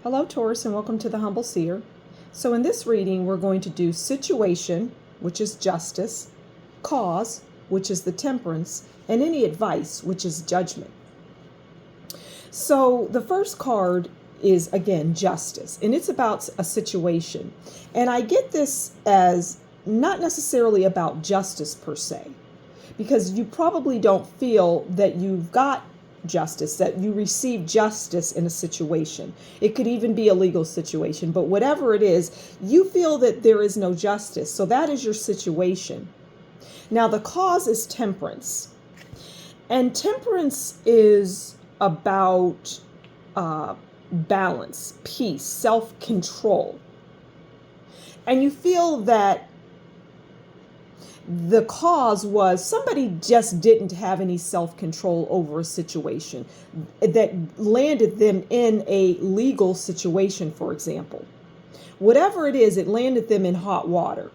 Hello, Taurus, and welcome to the Humble Seer. So in this reading, we're going to do situation, which is justice, cause, which is the temperance, and any advice, which is judgment. So the first card is, again, justice, and it's about a situation. And I get this as not necessarily about justice per se, because you probably don't feel that you've got justice, that you receive justice in a situation. It could even be a legal situation, but whatever it is, you feel that there is no justice. So that is your situation. Now, the cause is temperance. And temperance is about balance, peace, self-control. And you feel that the cause was somebody just didn't have any self-control over a situation that landed them in a legal situation, for example. Whatever it is, it landed them in hot water.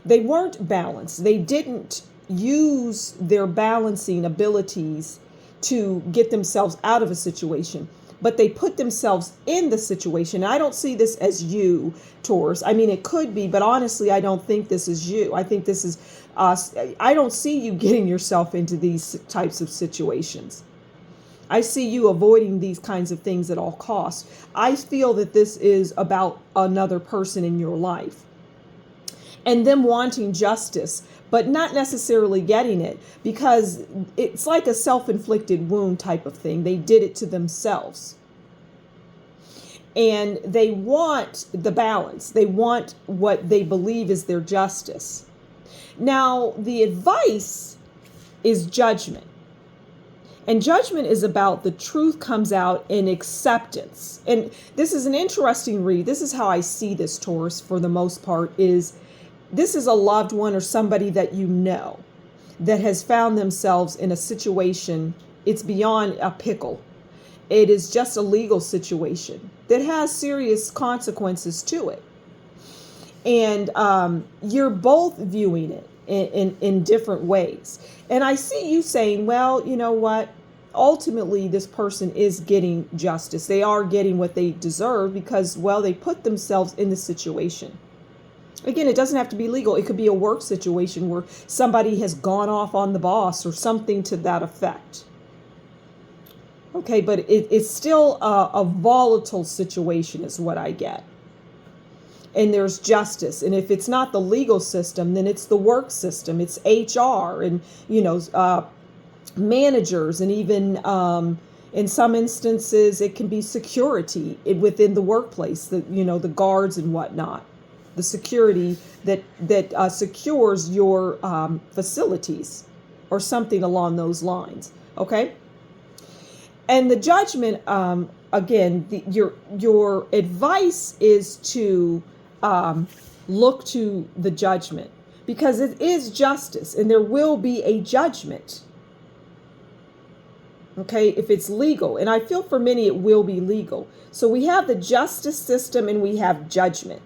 They weren't balanced. They didn't use their balancing abilities to get themselves out of a situation, but they put themselves in the situation. I don't see this as you, Taurus. I mean, it could be, but honestly, I don't think this is you. I think this is us. I don't see you getting yourself into these types of situations. I see you avoiding these kinds of things at all costs. I feel that this is about another person in your life and them wanting justice, but not necessarily getting it, because it's like a self-inflicted wound type of thing. They did it to themselves. And they want the balance. They want what they believe is their justice. Now, the advice is judgment. And judgment is about the truth comes out in acceptance. And this is an interesting read. This is how I see this, Taurus, for the most part, is this is a loved one or somebody that you know that has found themselves in a situation. It's beyond a pickle. It is just a legal situation that has serious consequences to it. And you're both viewing it in different ways. And I see you saying, well, you know what? Ultimately, this person is getting justice. They are getting what they deserve because, well, they put themselves in the situation. Again, it doesn't have to be legal. It could be a work situation where somebody has gone off on the boss or something to that effect. Okay, but it's still a volatile situation is what I get. And there's justice. And if it's not the legal system, then it's the work system. It's HR and, managers, and even in some instances, it can be security within the workplace, the guards and whatnot. The security that secures your facilities or something along those lines. Okay. And the judgment, again, your advice is to look to the judgment, because it is justice and there will be a judgment. Okay, if it's legal. And I feel for many it will be legal. So we have the justice system and we have judgment.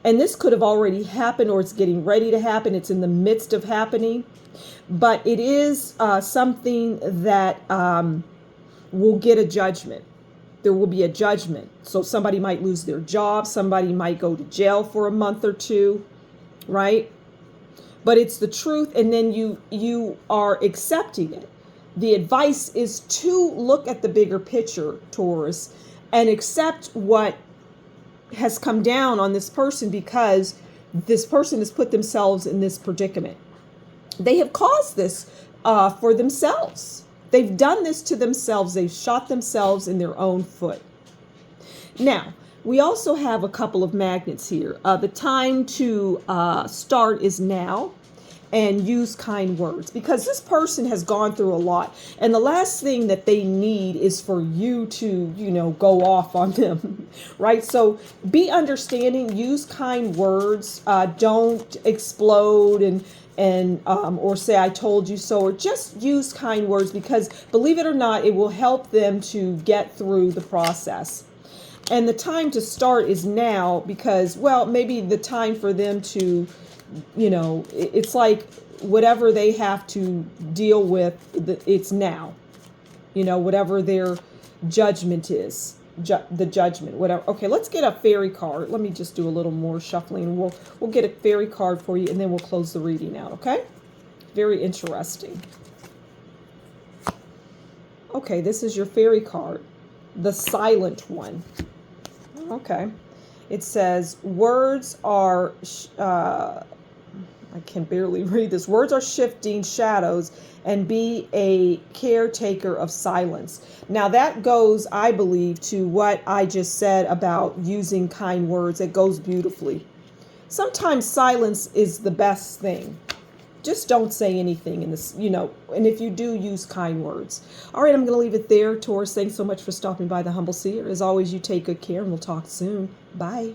And this could have already happened, or it's getting ready to happen. It's in the midst of happening. But it is something that will get a judgment. There will be a judgment. So somebody might lose their job. Somebody might go to jail for a month or two, right? But it's the truth, and then you are accepting it. The advice is to look at the bigger picture, Taurus, and accept what has come down on this person, because this person has put themselves in this predicament. They have caused this for themselves. They've done this to themselves. They've shot themselves in their own foot. Now, we also have a couple of magnets here. The time to start is now. And use kind words, because this person has gone through a lot. And the last thing that they need is for you to, go off on them, right? So be understanding, use kind words. Don't explode and or say, I told you so, or just use kind words, because believe it or not, it will help them to get through the process. And the time to start is now, because, well, maybe the time for them to, it's like whatever they have to deal with, it's now, whatever their judgment is. the judgment, whatever. Okay, let's get a fairy card. Let me just do a little more shuffling. We'll get a fairy card for you, and then we'll close the reading out, okay? Very interesting. Okay, this is your fairy card, the silent one. Okay. It says, words are, I can barely read this. Words are shifting shadows, and be a caretaker of silence. Now that goes, I believe, to what I just said about using kind words. It goes beautifully. Sometimes silence is the best thing. Just don't say anything in this, and if you do, use kind words. All right, I'm going to leave it there. Taurus, thanks so much for stopping by the Humble Seer. As always, you take good care, and we'll talk soon. Bye.